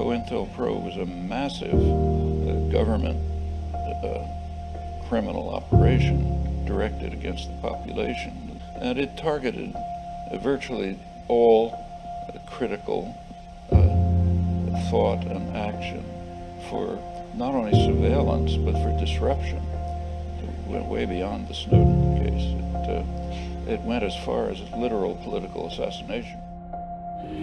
COINTELPRO was a massive government criminal operation directed against the population, and it targeted virtually all critical thought and action for not only surveillance but for disruption. It went way beyond the Snowden case. It went as far as literal political assassination.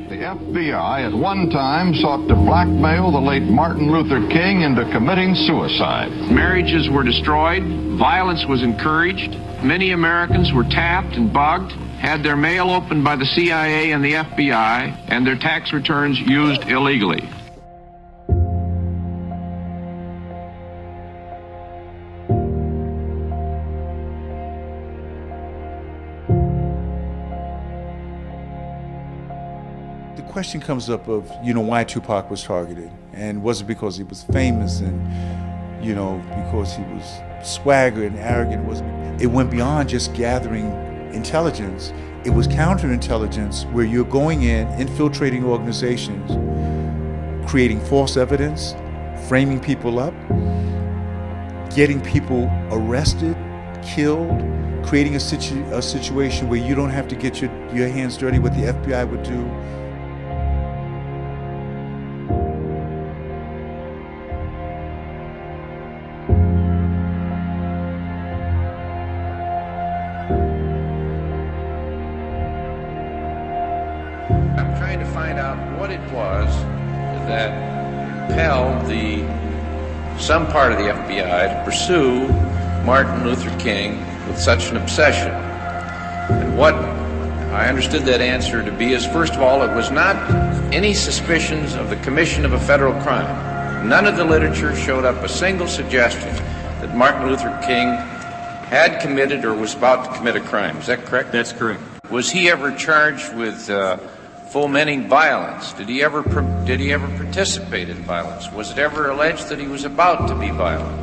The FBI at one time sought to blackmail the late Martin Luther King into committing suicide. Marriages were destroyed, violence was encouraged, many Americans were tapped and bugged, had their mail opened by the CIA and the FBI, and their tax returns used illegally. The question comes up of, why Tupac was targeted, and was it because he was famous and, because he was swagger and arrogant? It went beyond just gathering intelligence. It was counterintelligence, where you're going in, infiltrating organizations, creating false evidence, framing people up, getting people arrested, killed, creating a situation where you don't have to get your hands dirty, what the FBI would do. I'm trying to find out what it was that impelled some part of the FBI to pursue Martin Luther King with such an obsession. And what I understood that answer to be is, first of all, it was not any suspicions of the commission of a federal crime. None of the literature showed up a single suggestion that Martin Luther King had committed or was about to commit a crime. Is that correct? That's correct. Was he ever charged with fomenting violence? Did he ever participate in violence? Was it ever alleged that he was about to be violent?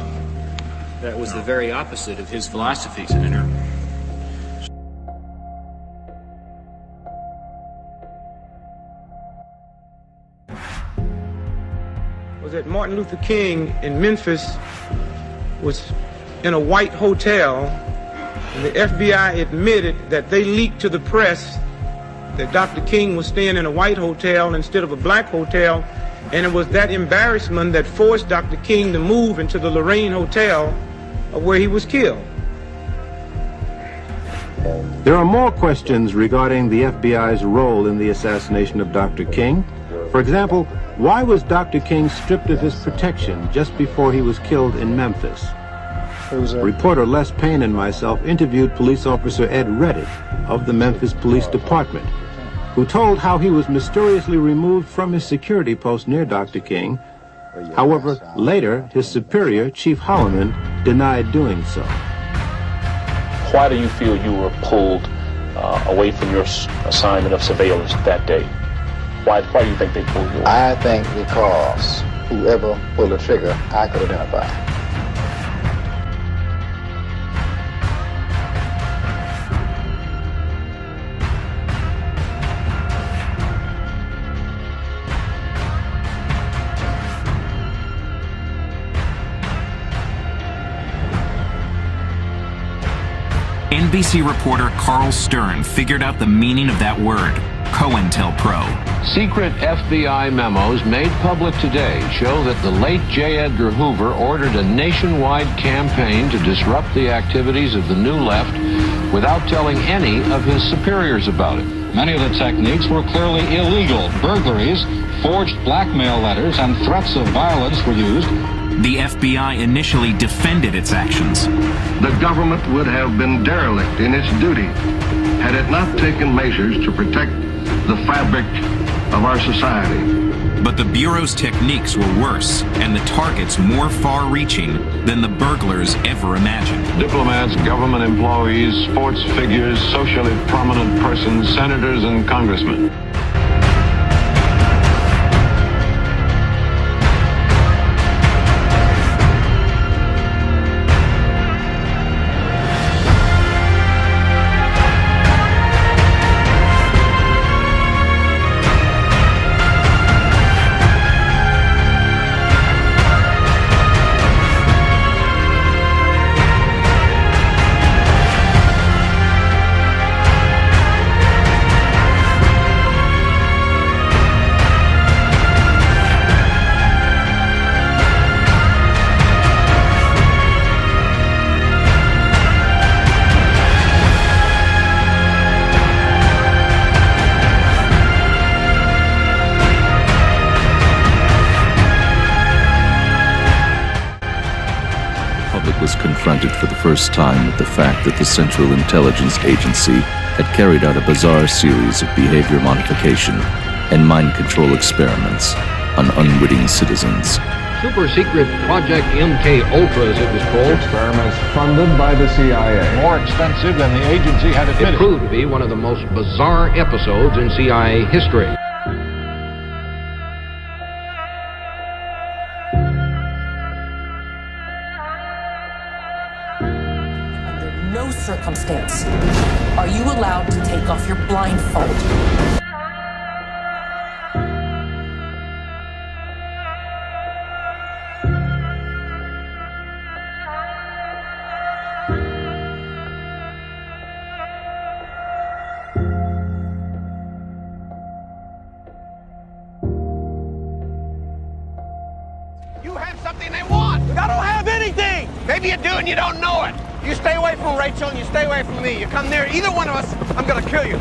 That was the very opposite of his philosophy, Senator. Was that Martin Luther King in Memphis was in a white hotel, and the FBI admitted that they leaked to the press that Dr. King was staying in a white hotel instead of a black hotel, and it was that embarrassment that forced Dr. King to move into the Lorraine Hotel where he was killed. There are more questions regarding the FBI's role in the assassination of Dr. King. For example, why was Dr. King stripped of his protection just before he was killed in Memphis? Reporter Les Payne and myself interviewed police officer Ed Redditt of the Memphis Police Department, who told how he was mysteriously removed from his security post near Dr. King. However, later, his superior, Chief Holloman, denied doing so. Why do you feel you were pulled away from your assignment of surveillance that day? Why do you think they pulled you away? I think because whoever pulled the trigger, I could identify. NBC reporter Carl Stern figured out the meaning of that word, COINTELPRO. Secret FBI memos made public today show that the late J. Edgar Hoover ordered a nationwide campaign to disrupt the activities of the New Left without telling any of his superiors about it. Many of the techniques were clearly illegal. Burglaries, forged blackmail letters, and threats of violence were used. The FBI initially defended its actions. The government would have been derelict in its duty had it not taken measures to protect the fabric of our society. But the Bureau's techniques were worse, and the targets more far-reaching than the burglars ever imagined. Diplomats, government employees, sports figures, socially prominent persons, senators, and congressmen. confronted for the first time with the fact that the Central Intelligence Agency had carried out a bizarre series of behavior modification and mind control experiments on unwitting citizens. Super secret Project MK Ultra, as it was called. Experiments funded by the CIA. More expensive than the agency had admitted. It proved to be one of the most bizarre episodes in CIA history. Under no circumstance are you allowed to take off your blindfold. You have something they want. I don't have anything. Maybe you do and you don't know it. You stay away from Rachel and you stay away from me. You come near either one of us, I'm gonna kill you.